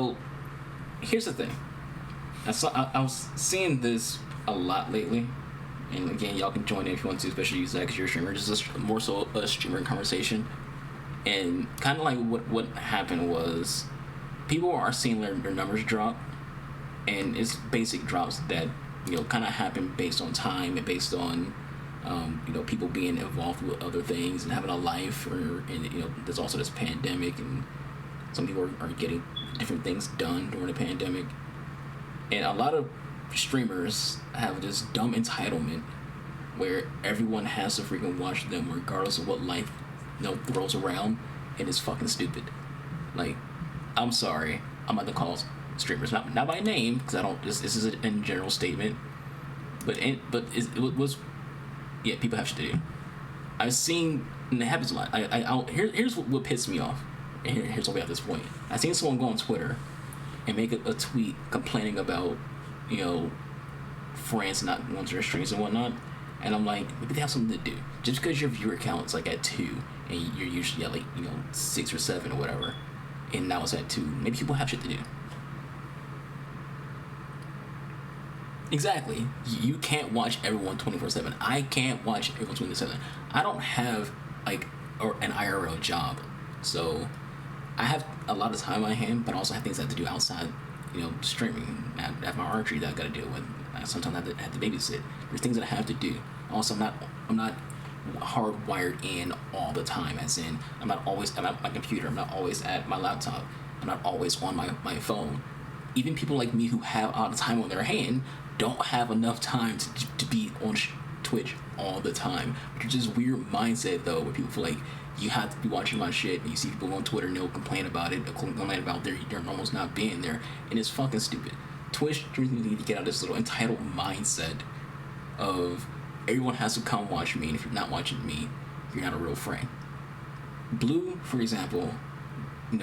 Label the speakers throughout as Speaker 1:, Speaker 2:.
Speaker 1: So here's the thing. I was seeing this a lot lately, and again, y'all can join in if you want to, especially use that because you're a streamer. Just more so a streamer conversation, and kind of like what happened was people are seeing their numbers drop, and it's basic drops that kind of happen based on time and based on people being involved with other things and having a life, or and there's also this pandemic, and some people are getting different things done during the pandemic, and a lot of streamers have this dumb entitlement where everyone has to freaking watch them regardless of what life throws around, and it's fucking stupid. Like, I'm sorry, I'm about to call streamers not by name because I don't. This is a in general statement, it was yeah, people have shit to do. I've seen, and it happens a lot. Here's what pissed me off. And here's what we have at this point. I seen someone go on Twitter and make a tweet complaining about you know friends not going to their streams and whatnot. And I'm like, maybe they have something to do. Just because your viewer count is like at 2 and you're usually at like 6 or 7 or whatever, and now it's at 2, maybe people have shit to do. Exactly. You can't watch everyone 24/7. I can't watch everyone 24/7. I don't have like an IRL job, so I have a lot of time on my hand, but I also have things I have to do outside, streaming. I have my archery that I got to deal with. Sometimes I have to babysit. There's things that I have to do. Also, I'm not hardwired in all the time. As in, I'm not always at my computer. I'm not always at my laptop. I'm not always on my phone. Even people like me who have a lot of time on their hand don't have enough time to be on Twitch all the time. Which is this weird mindset though, where people feel like you have to be watching my shit, and you see people on Twitter and they'll complain about it, complain about their normals not being there, and it's fucking stupid. Twitch need to get out of this little entitled mindset of everyone has to come watch me, and if you're not watching me, you're not a real friend. Blue, for example,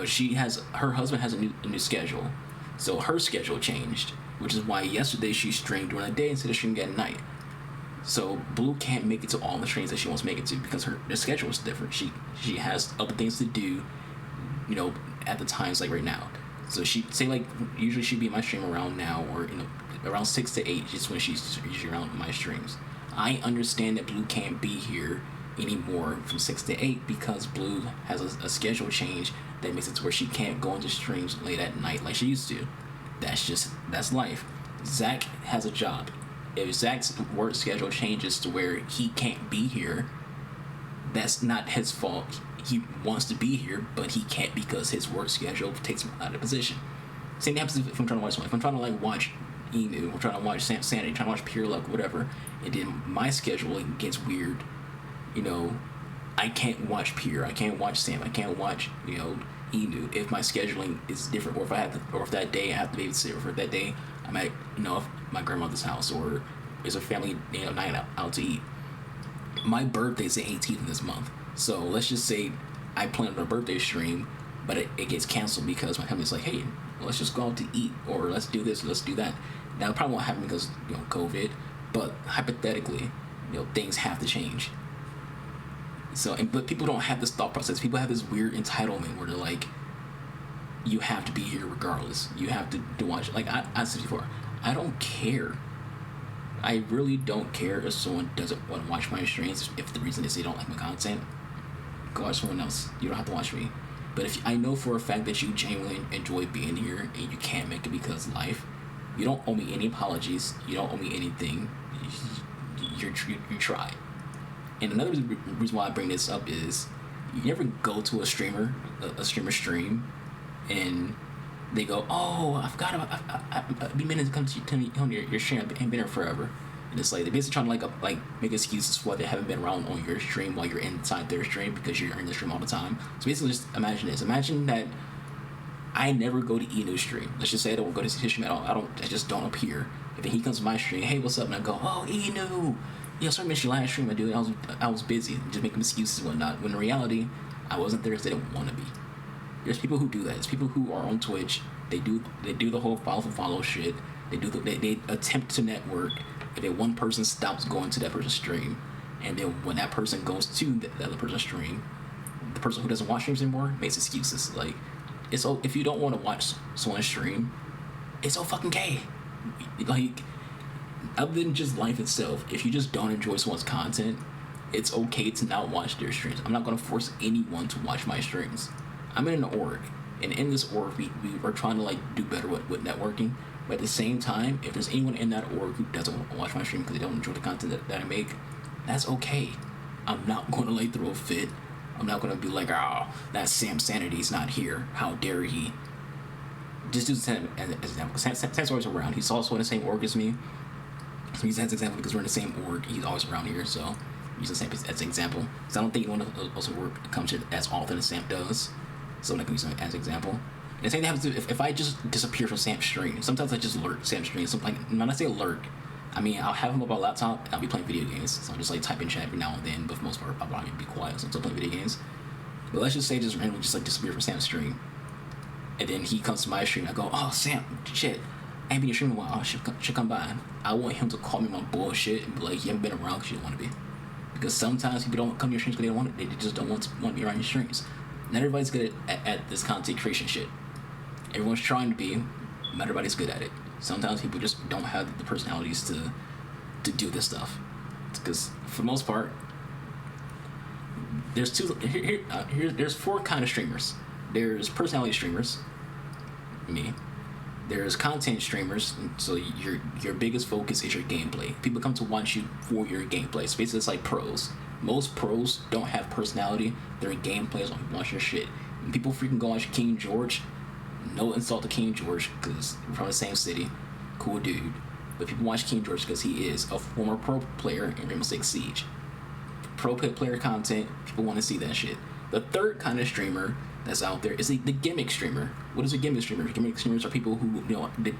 Speaker 1: she has her husband has a new schedule, so her schedule changed, which is why yesterday she streamed during the day instead of streaming at night. So Blue can't make it to all the streams that she wants to make it to because her schedule is different. She has other things to do, at the times like right now. So she say like usually she'd be in my stream around now, or around 6 to 8 is when she's usually around my streams. I understand that Blue can't be here anymore from 6 to 8 because Blue has a schedule change that makes it to where she can't go into streams late at night like she used to. That's life. Zach has a job. If Zach's work schedule changes to where he can't be here, that's not his fault. He wants to be here, but he can't because his work schedule takes him out of position. Same thing happens if I'm trying to watch something. If I'm trying to like watch Enu, or trying to watch Sanity, trying to watch Pure Luck, whatever, and then my schedule gets weird, I can't watch Pure, I can't watch Sam, I can't watch, Enu if my scheduling is different, or if that day I have to babysit, or if that day I'm at my grandmother's house, or is a family night out to eat. My birthday's the 18th of this month, so let's just say I planned a birthday stream, but it gets canceled because my company's like, hey, let's just go out to eat, or let's do this, or let's do that. That probably won't happen because COVID, but hypothetically, things have to change. So, but people don't have this thought process. People have this weird entitlement where they're like, you have to be here regardless. You have to watch. Like I said before, I don't care. I really don't care if someone doesn't want to watch my streams. If the reason is they don't like my content, go watch someone else. You don't have to watch me. But if I know for a fact that you genuinely enjoy being here and you can't make it because of life, you don't owe me any apologies. You don't owe me anything. You try. And another reason why I bring this up is you never go to a streamer stream, and they go, oh, I forgot about, I've been meaning to come to your stream, I haven't been here forever. And it's like, they're basically trying to like make excuses for why they haven't been around on your stream while you're inside their stream because you're in the stream all the time. So basically just imagine this. Imagine that I never go to Enu's stream. Let's just say I don't go to his stream at all. I just don't appear. If he comes to my stream, hey, what's up? And I go, oh, Enu. Sorry I missed your last stream, my dude. I was busy, just making excuses and whatnot. When in reality, I wasn't there because they didn't want to be. There's people who do that. There's people who are on Twitch. They do the whole follow for follow shit. They attempt to network. If one person stops going to that person's stream, and then when that person goes to the other person's stream, the person who doesn't watch streams anymore makes excuses like, it's if you don't want to watch someone stream, it's so fucking gay. Like, other than just life itself, if you just don't enjoy someone's content, it's okay to not watch their streams. I'm not gonna force anyone to watch my streams. I'm in an org, and in this org, we are trying to like do better with networking. But at the same time, if there's anyone in that org who doesn't watch my stream because they don't enjoy the content that I make, that's okay. I'm not gonna like throw a fit. I'm not gonna be like, oh, that Sam Sanity's not here. How dare he? Just use Sam as an example. Sam's always around. He's also in the same org as me. So use that as an example because we're in the same org. He's always around here, so use the same as an example. So I don't think anyone else at work comes here as often as Sam does. So I can use him as an example. And the same thing happens if I just disappear from Sam's stream. Sometimes I just lurk Sam's stream. So like when I say lurk, I mean I'll have him up on a laptop and I'll be playing video games. So I'll just like type in chat every now and then, but for the most part I'll probably be quiet since I'm playing video games. But let's just say just randomly just like disappear from Sam's stream. And then he comes to my stream, I go, oh Sam, shit, I ain't been in your stream in a while, I should come by. I want him to call me my bullshit and be like, you haven't been around because you don't want to be. Because sometimes people don't come to your streams because they don't want it, they just don't want to be around your streams. Not everybody's good at this content creation shit. Everyone's trying to be, not everybody's good at it. Sometimes people just don't have the personalities to do this stuff. Because for the most part, there's there's four kind of streamers. There's personality streamers, me. There's content streamers, so your biggest focus is your gameplay. People come to watch you for your gameplay. So basically, it's like pros. Most pros don't have personality. Their gameplay is on watch your shit. When people freaking go watch King George, no insult to King George because we're from the same city, cool dude. But people watch King George because he is a former pro player in Rainbow Six Siege. Pro player content, people want to see that shit. The third kind of streamer that's out there is the gimmick streamer. What is a gimmick streamer? Gimmick streamers are people who,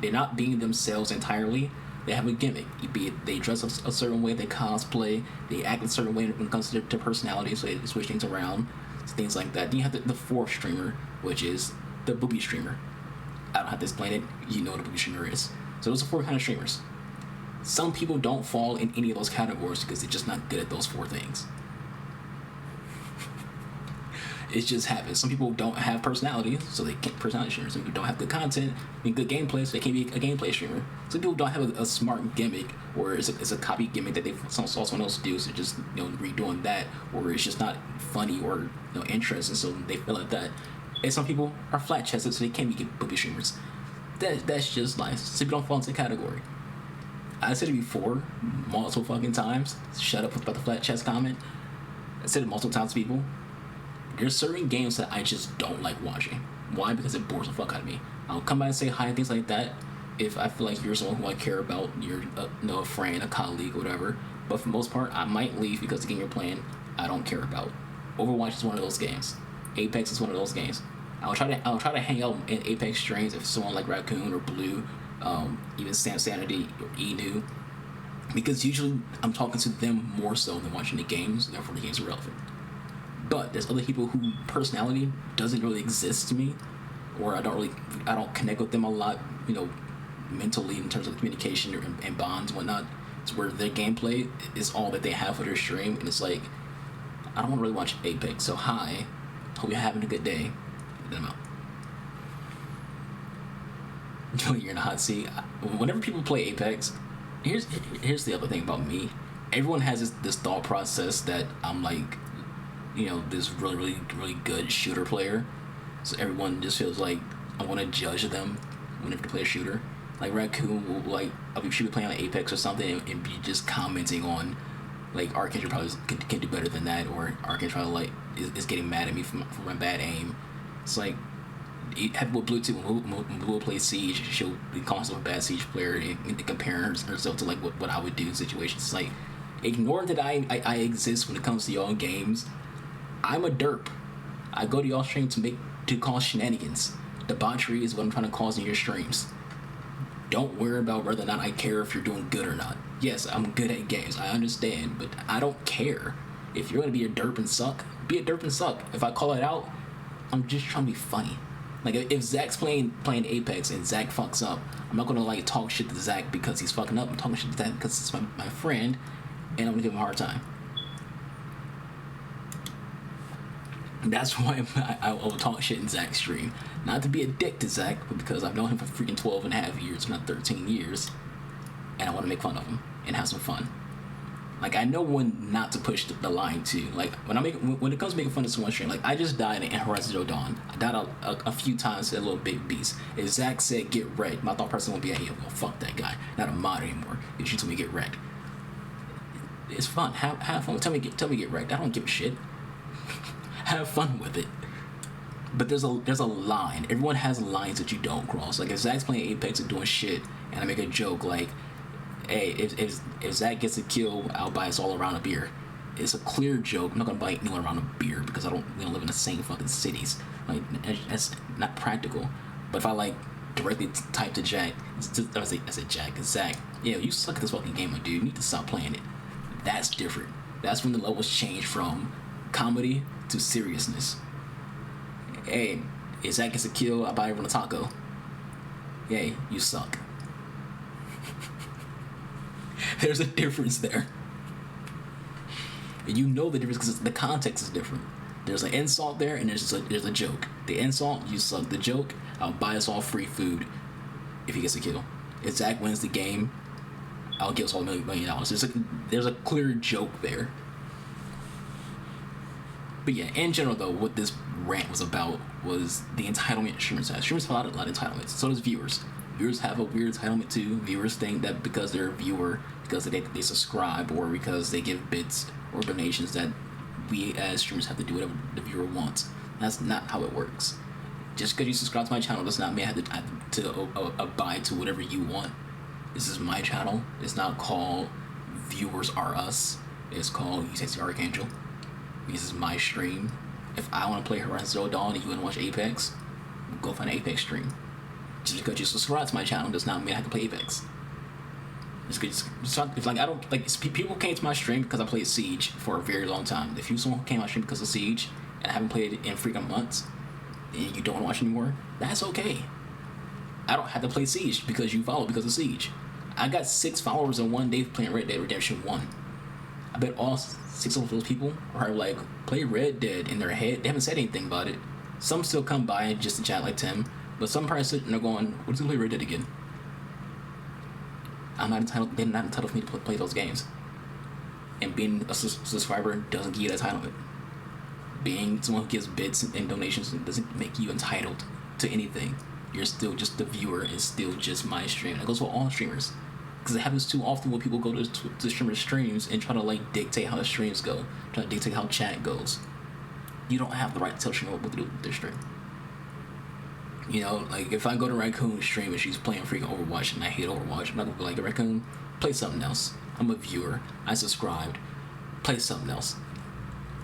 Speaker 1: they're not being themselves entirely. They have a gimmick. Be it they dress a certain way, they cosplay, they act a certain way when it comes to personality, so they switch things around, things like that. Then you have the fourth streamer, which is the booby streamer. I don't have to explain it. You know what a booby streamer is. So those are four kind of streamers. Some people don't fall in any of those categories because they're just not good at those four things. It just happens. Some people don't have personality, so they can't personality streamers. Some people don't have good content, good gameplay, so they can't be a gameplay streamer. Some people don't have a smart gimmick, or it's a copy gimmick that they saw someone else do, so just redoing that, or it's just not funny or interesting, so they feel like that. And some people are flat chested, so they can't be booby streamers. That's just life. Some people don't fall into the category. I said it before, multiple fucking times. Shut up about the flat chest comment. I said it multiple times to people. There's certain games that I just don't like watching. Why? Because it bores the fuck out of me. I'll come by and say hi and things like that if I feel like you're someone who I care about, you're a friend, a colleague, whatever. But for the most part, I might leave because the game you're playing, I don't care about. Overwatch is one of those games. Apex is one of those games. I'll try to hang out in Apex streams if someone like Raccoon or Blue, even Sam Sanity or Enu, because usually I'm talking to them more so than watching the games, and therefore the games are relevant. But there's other people who personality doesn't really exist to me, or I don't connect with them a lot, mentally in terms of communication and bonds and whatnot. It's where their gameplay is all that they have for their stream, and it's like, I don't want to really watch Apex, so hi, hope you're having a good day. And then I'm out. You're in a hot seat. Whenever people play Apex, here's the other thing about me. Everyone has this thought process that I'm like, this really, really, really good shooter player. So everyone just feels like I want to judge them whenever they play a shooter. Like Raccoon will I'll be playing on Apex or something and be just commenting on like Arcane probably can do better than that, or Arcane probably is getting mad at me for my bad aim. It's like with Blue too. When Blue plays Siege, she'll be calling herself a bad Siege player and comparing herself to like what I would do in situations. It's like, ignore that I exist when it comes to y'all games. I'm a derp. I go to y'all stream to cause shenanigans. Debauchery is what I'm trying to cause in your streams. Don't worry about whether or not I care if you're doing good or not. Yes, I'm good at games, I understand, but I don't care. If you're gonna be a derp and suck, be a derp and suck. If I call it out, I'm just trying to be funny. Like, if Zach's playing Apex and Zach fucks up, I'm not gonna talk shit to Zach because he's fucking up. I'm talking shit to Zach because it's my friend, and I'm gonna give him a hard time. That's why I will talk shit in Zach's stream. Not to be a dick to Zach, but because I've known him for freaking 12 and a half years, if not 13 years, and I want to make fun of him and have some fun. Like, I know when not to push the line too. Like, when it comes to making fun of someone's stream, like, I just died in Horizon Zero Dawn. I died a few times to that little big beast. If Zach said get wrecked, my thought person would be, hey, well, fuck that guy. Not a mod anymore. If you told me get wrecked. It's fun. Have fun. Tell me get wrecked. I don't give a shit. Have fun with it. But there's a line. Everyone has lines that you don't cross. Like, if Zach's playing Apex and doing shit, and I make a joke like, hey, if Zach gets a kill, I'll buy us all around a beer. It's a clear joke. I'm not gonna buy anyone around a beer because we don't live in the same fucking cities. Like, that's not practical. But if I like directly type to Jack, I said Jack, Zach, yeah, you suck at this fucking game, my dude. You need to stop playing it. That's different. That's when the levels change from comedy to seriousness. Hey, if Zach gets a kill, I buy everyone a taco. Yay, you suck. There's a difference there. And you know the difference because the context is different. There's an insult there and there's a joke. The insult, you suck. The joke, I'll buy us all free food if he gets a kill. If Zach wins the game, I'll give us all $1 million. There's a clear joke there. But yeah, in general though, what this rant was about was the entitlement streamers have. Streamers have a lot of entitlements. So does viewers. Viewers have a weird entitlement too. Viewers think that because they're a viewer, because they subscribe, or because they give bits or donations, that we as streamers have to do whatever the viewer wants. That's not how it works. Just because you subscribe to my channel does not mean I have to abide to whatever you want. This is my channel. It's not called Viewers Are Us. It's called You Sexy Archangel. This is my stream. If I want to play Horizon Zero Dawn and you want to watch Apex, go find an Apex stream. Just because you subscribe to my channel does not mean I have to play Apex. It's like I don't like people came to my stream because I played Siege for a very long time. If you someone who came to my stream because of Siege and I haven't played it in freaking months and you don't want to watch anymore, that's okay. I don't have to play Siege because you follow because of Siege. I got 6 followers in one day playing Red Dead Redemption 1. I bet all 6 of those people are like, play Red Dead in their head. They haven't said anything about it. Some still come by just to chat like Tim, but some probably sitting there going, "What's gonna play Red Dead again?" I'm not entitled. They're not entitled for me to play those games. And being a subscriber doesn't give you that entitlement. Being someone who gives bits and donations doesn't make you entitled to anything. You're still just the viewer and still just my stream. That goes for all streamers. Because it happens too often when people go to streamers' streams and try to like dictate how the streams go, try to dictate how chat goes. You don't have the right to tell streamer what to do with their stream. You know, like if I go to Raccoon's stream and she's playing freaking Overwatch and I hate Overwatch, I'm not gonna be like, Raccoon, play something else. I'm a viewer. I subscribed. Play something else.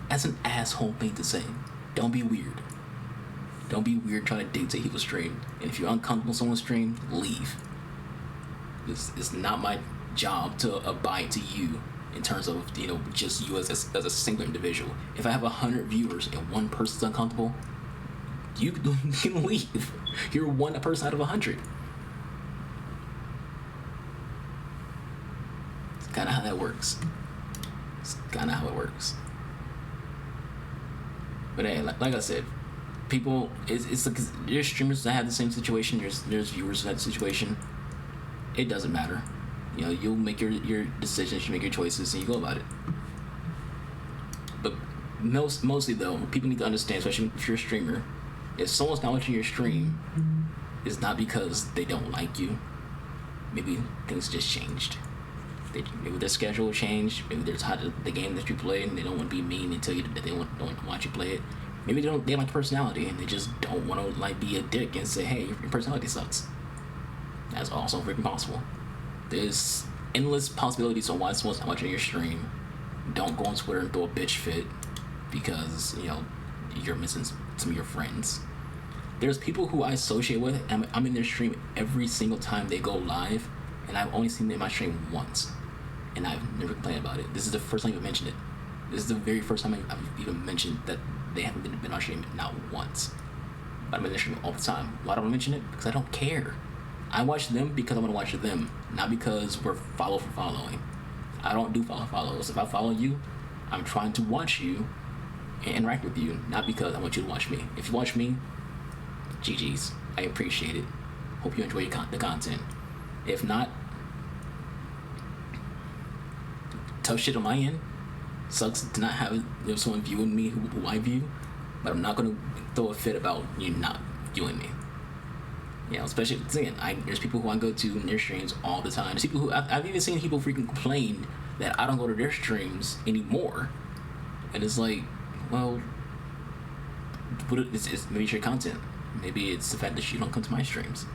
Speaker 1: That's an asshole thing to say. Don't be weird. Don't be weird trying to dictate people's stream. And if you're uncomfortable with someone's stream, leave. It's not my job to abide to you in terms of, you know, just you as a single individual. If I have 100 viewers and one person's uncomfortable, you can leave. You're one person out of 100. It's kind of how that works. But hey, like I said, people, it's like there's streamers that have the same situation. There's viewers that have the situation. It doesn't matter. You know, you'll make your decisions, you make your choices, and you go about it. But mostly though, people need to understand, especially if you're a streamer, if someone's not watching your stream, it's not because they don't like you. Maybe things just changed. Maybe their schedule changed. Maybe they're tired of the game that you play and they don't want to be mean and tell you that they don't want to watch you play it. Maybe they like your personality and they just don't want to like be a dick and say, hey, your personality sucks. That's also freaking possible. There's endless possibilities on why someone's not watching your stream. Don't go on Twitter and throw a bitch fit because, you know, you're missing some of your friends. There's people who I associate with, and I'm in their stream every single time they go live, and I've only seen them in my stream once, and I've never complained about it. This is the first time I've mentioned it. This is the very first time I've even mentioned that they haven't been in my stream, not once. But I'm in their stream all the time. Why don't I mention it? Because I don't care. I watch them because I want to watch them, not because we're follow for following. I don't do follows. If I follow you, I'm trying to watch you and interact with you, not because I want you to watch me. If you watch me, GG's. I appreciate it. Hope you enjoy the content. If not, tough shit on my end. Sucks to not have someone viewing me who I view, but I'm not gonna throw a fit about you not viewing me. Especially again, there's people who I go to in their streams all the time. There's people who I've even seen people freaking complain that I don't go to their streams anymore, and it's like, well, it's maybe it's your content. Maybe it's the fact that you don't come to my streams.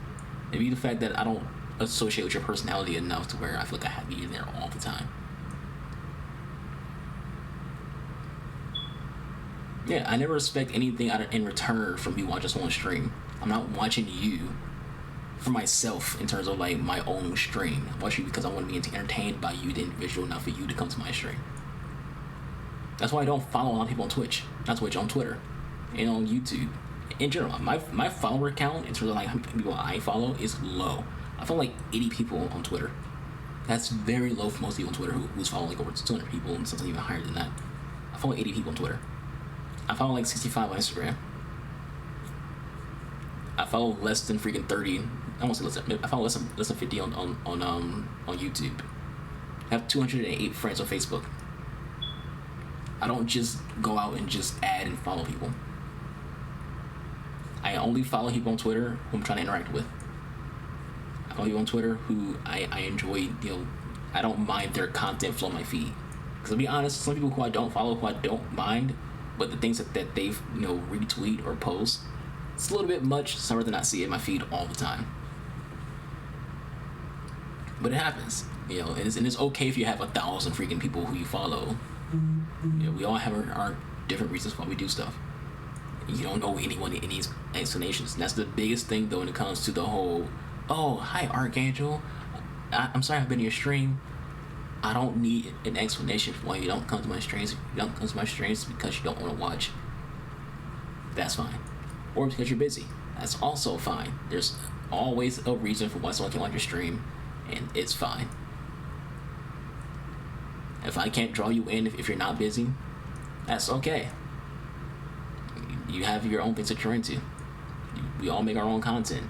Speaker 1: Maybe the fact that I don't associate with your personality enough to where I feel like I have you there all the time. Yeah, I never expect anything in return from you watching someone's stream. I'm not watching you for myself in terms of like my own stream. I'm watching you because I want to be entertained by you, the individual, not for you to come to my stream. That's why I don't follow a lot of people on Twitch. Not Twitch, on Twitter and on YouTube. In general, my follower count in terms of like how many people I follow is low. I follow like 80 people on Twitter. That's very low for most people on Twitter who's following like over 200 people and sometimes even higher than that. I follow 80 people on Twitter. I follow like 65 on Instagram. I follow less than freaking 30. I won't say less than. I follow less than 50 on YouTube. I have 208 friends on Facebook. I don't just go out and just add and follow people. I only follow people on Twitter who I'm trying to interact with. I follow people on Twitter who I enjoy. I don't mind their content flow on my feed. Because to be honest, some people who I don't follow, who I don't mind, but the things that they've retweet or post, it's a little bit much, so I'd rather not see it in my feed all the time. But it happens, and it's okay if you have 1,000 freaking people who you follow. We all have our different reasons why we do stuff. You don't owe anyone any explanations. And that's the biggest thing, though, when it comes to the whole, oh, hi, Archangel. I'm sorry I've been in your stream. I don't need an explanation for why you don't come to my streams. If you don't come to my streams because you don't want to watch, that's fine. Or because you're busy. That's also fine. There's always a reason for why someone can't watch your stream, and it's fine. If I can't draw you in if you're not busy, that's okay. You have your own things that you're into. We all make our own content.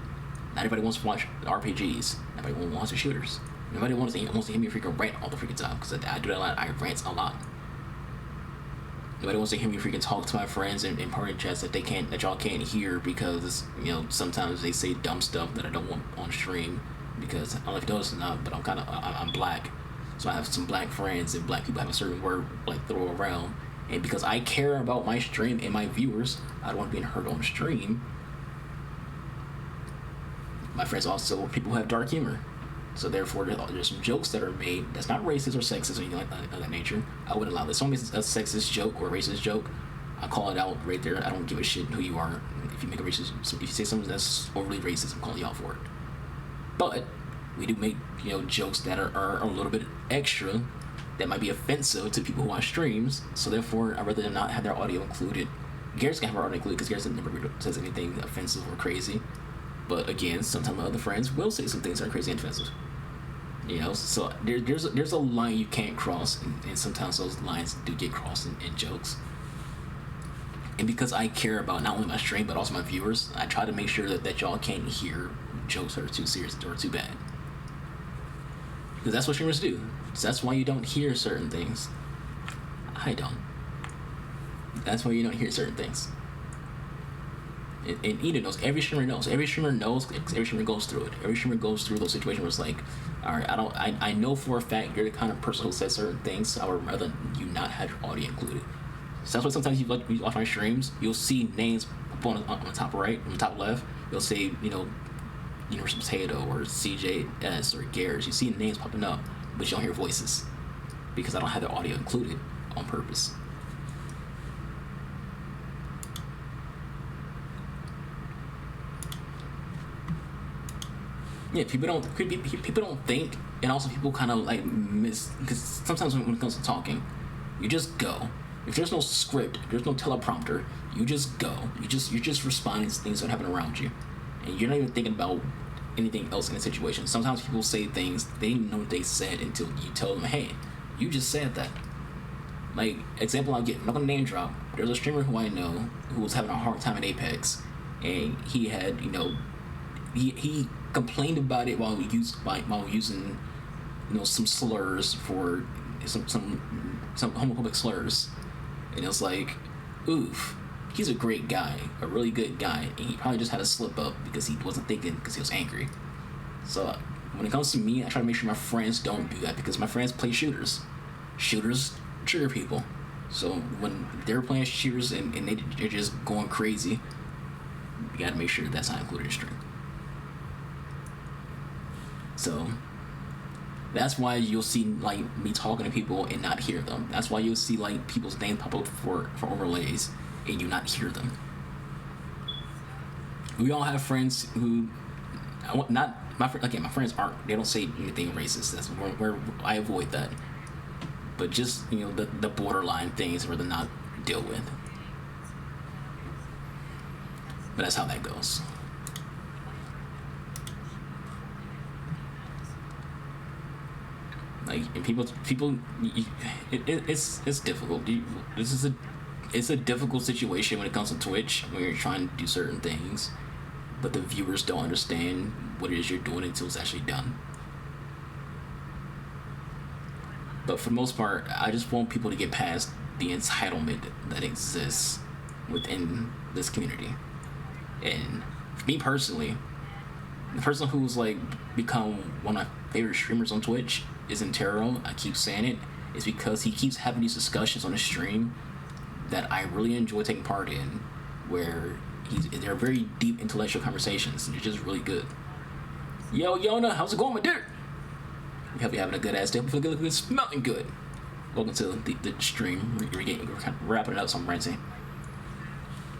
Speaker 1: Not everybody wants to watch RPGs. Not everybody wants to shooters. Nobody wants to hear me freaking rant all the freaking time, because I do that a lot. I rant a lot. Nobody wants to hear me freaking talk to my friends in party chats that y'all can't hear because sometimes they say dumb stuff that I don't want on stream, because I don't know if you noticed or not, but I'm black, so I have some black friends, and black people have a certain word like throw around, and because I care about my stream and my viewers, I don't want being hurt on stream. My friends also people who have dark humor. So therefore, there's some jokes that are made that's not racist or sexist or anything like that nature. I wouldn't allow this. If it's a sexist joke or a racist joke, I call it out right there. I don't give a shit who you are. If you make if you say something that's overly racist, I'm calling you out for it. But we do make jokes that are a little bit extra, that might be offensive to people who watch streams. So therefore, I'd rather not have their audio included. Garrett's gonna have our audio included because Garrett never says anything offensive or crazy. But again, sometimes my other friends will say some things that are crazy and offensive. So there's a line you can't cross, and sometimes those lines do get crossed in jokes. And because I care about not only my stream but also my viewers, I try to make sure that y'all can't hear jokes that are too serious or too bad. Because that's what streamers do. So that's why you don't hear certain things. I don't. That's why you don't hear certain things. And Eden knows. Every streamer knows. Every streamer knows. Every streamer goes through it. Every streamer goes through those situations where it's like, all right, I know for a fact you're the kind of person who says certain things, so I would rather you not have your audio included. So that's why sometimes you watch my streams, you'll see names up on the top right, on the top left. You'll say, Universal Potato or CJS or Garrett. You see names popping up, but you don't hear voices because I don't have their audio included on purpose. Yeah, people don't think, and also people kind of like miss, because sometimes when it comes to talking, you just go. If there's no script, if there's no teleprompter, you just go. You're just responding to things that happen around you, and you're not even thinking about anything else in the situation. Sometimes people say things they didn't even know what they said until you tell them, hey, you just said that. Like, example I'll get, I'm not gonna name drop. There's a streamer who I know who was having a hard time at Apex, and he had, he complained about it while using, some slurs for some homophobic slurs, and it was like, oof. He's a great guy, a really good guy, and he probably just had a slip up because he wasn't thinking because he was angry. So when it comes to me, I try to make sure my friends don't do that because my friends play shooters. Shooters trigger people. So when they're playing shooters and they're just going crazy, you gotta make sure that's not included in stream. So that's why you'll see like me talking to people and not hear them. That's why you'll see like people's names pop up for overlays and you not hear them. We all have friends who, not my my friends aren't. They don't say anything racist. That's where I avoid that. But just the borderline things where to not deal with. But that's how that goes. Like, and people, it's difficult. It's a difficult situation when it comes to Twitch when you're trying to do certain things, but the viewers don't understand what it is you're doing until it's actually done. But for the most part, I just want people to get past the entitlement that exists within this community. And for me personally, the person who's like become one of my favorite streamers on Twitch is Entero. I keep saying it. It's because he keeps having these discussions on the stream that I really enjoy taking part in, where they're very deep intellectual conversations and they're just really good. Yo, Yona, how's it going, my dude? We hope you're having a good ass day. We feel good, looking, smelling good. Welcome to the stream. We're kind of wrapping it up, so I'm ranting.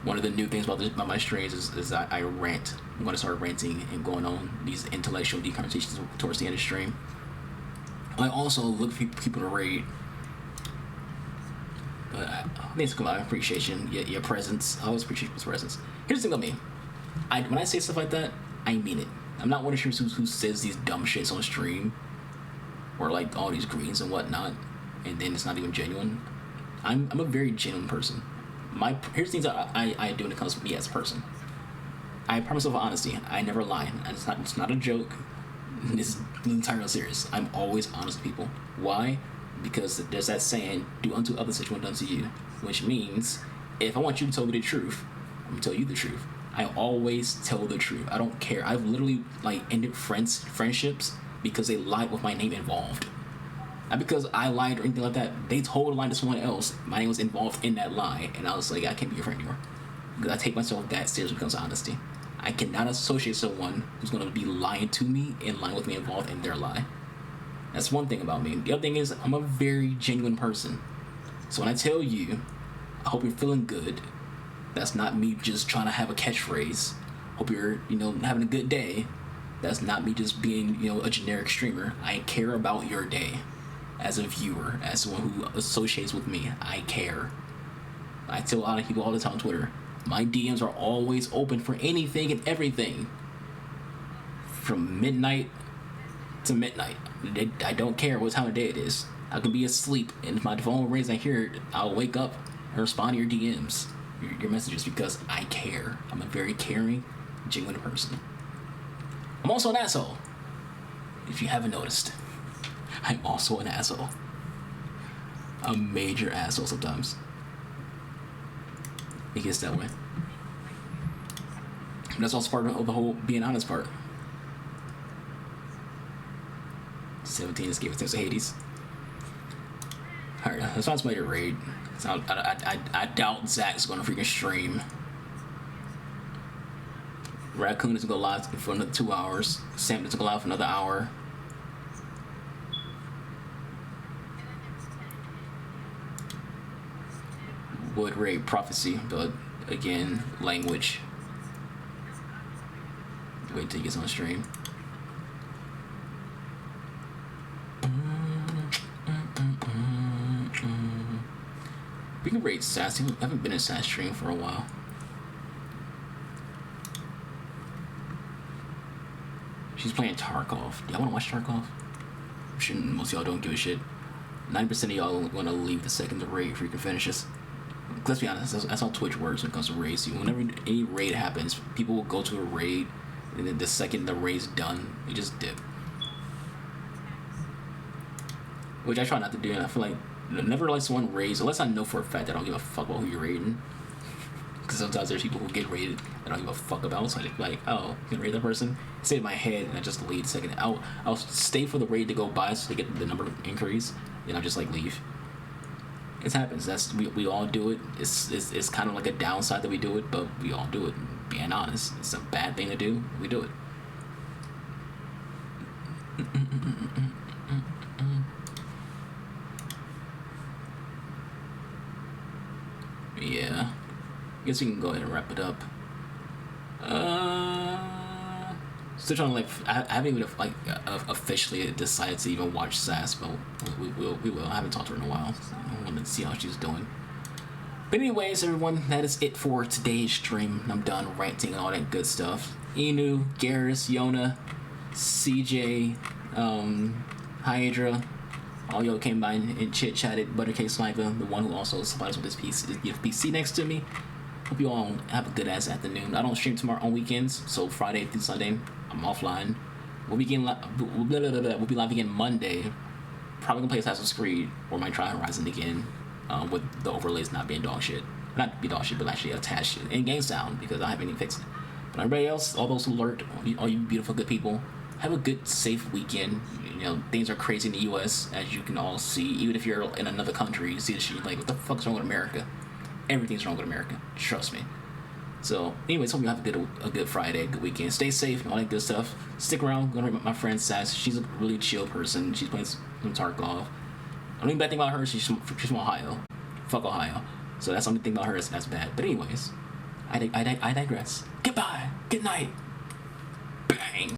Speaker 1: One of the new things about my streams is I rant. I'm going to start ranting and going on these intellectual deep conversations towards the end of the stream. I also look for people to raid. But basically, I appreciate your presence. I always appreciate people's presence. Here's the thing about me. When I say stuff like that, I mean it. I'm not one of the streamers who says these dumb shits on stream, or like all these greens and whatnot, and then it's not even genuine. I'm a very genuine person. Here's things that I do when it comes to me as a person. I promise myself honesty. I never lie. It's not a joke. It's entirely serious. I'm always honest with people. Why? Because there's that saying, do unto others as you want done to you. Which means, if I want you to tell me the truth, I'm going to tell you the truth. I always tell the truth. I don't care. I've literally ended friendships because they lied with my name involved. Not because I lied or anything like that. They told a lie to someone else. My name was involved in that lie. And I was like, I can't be your friend anymore. Because I take myself that seriously when it comes to honesty. I cannot associate someone who's going to be lying to me and lying with me involved in their lie. That's one thing about me. The other thing is, I'm a very genuine person. So when I tell you, I hope you're feeling good, that's not me just trying to have a catchphrase. Hope you're, having a good day. That's not me just being, a generic streamer. I care about your day. As a viewer, as someone who associates with me, I care. I tell a lot of people all the time on Twitter, my DMs are always open for anything and everything. From midnight to midnight. I don't care what time of day it is. I could be asleep, and if my phone rings and I hear it, I'll wake up and respond to your DMs, your messages, because I care. I'm a very caring, genuine person. I'm also an asshole. If you haven't noticed, I'm also an asshole. A major asshole sometimes. It gets that way. And that's also part of the whole being honest part. 17 escape attempts to Hades. Alright, let's find somebody to raid. I doubt Zach's gonna freaking stream. Raccoon is gonna go live for another 2 hours. Sam is gonna go live for another hour. Would raid Prophecy, but again, language. Wait till he gets on stream. We can raid Sassy. I haven't been in Sass stream for a while. She's playing Tarkov. Do y'all want to watch Tarkov? I'm sure most of y'all don't give a shit. 90% of y'all want to leave the second to raid if you can finish this. let's be honest, that's how Twitch works when it comes to raids. Whenever any raid happens, people will go to a raid, and then the second the raid's done, they just dip. Which I try not to do, and I feel like never let someone raid, unless I know for a fact that I don't give a fuck about who you're raiding. Because sometimes there's people who get raided that I don't give a fuck about, so I just be like, oh, you can raid that person? Stay in my head, and I just leave. Second, I'll stay for the raid to go by so they get the number increase, then I'll just like leave. It happens. We all do it. It's kind of like a downside that we do it, but we all do it. Being honest, it's a bad thing to do. We do it. Yeah. I guess we can go ahead and wrap it up. Still trying to like. I haven't even like officially decided to even watch Sass, but we will. I haven't talked to her in a while. So I wanted to see how she's doing. But anyways, everyone, that is it for today's stream. I'm done ranting and all that good stuff. Inu, Garrus, Yona, CJ, Hydra, all y'all came by and chit chatted. Buttercake Sniper, the one who also supplies with this PC next to me. Hope you all have a good ass afternoon. I don't stream tomorrow on weekends, so Friday through Sunday I'm offline. We'll be live again Monday. Probably gonna play Assassin's Creed or might try Horizon again, with the overlays not being dog shit. Not be dog shit, but actually attached shit in game sound because I haven't even fixed it. But everybody else, all those who lurked, all you beautiful good people, have a good, safe weekend. You know, things are crazy in the U.S. as you can all see. Even if you're in another country, you see the shit like, what the fuck's wrong with America? Everything's wrong with America. Trust me. So, anyways, hope you have a good Friday, good weekend. Stay safe and all that good stuff. Stick around. Gonna meet my friend Sass. She's a really chill person. She's playing some Tarkov. The only bad thing about her is she's from Ohio. Fuck Ohio. So that's the only thing about her that's bad. But anyways, I digress. Goodbye. Good night. Bang.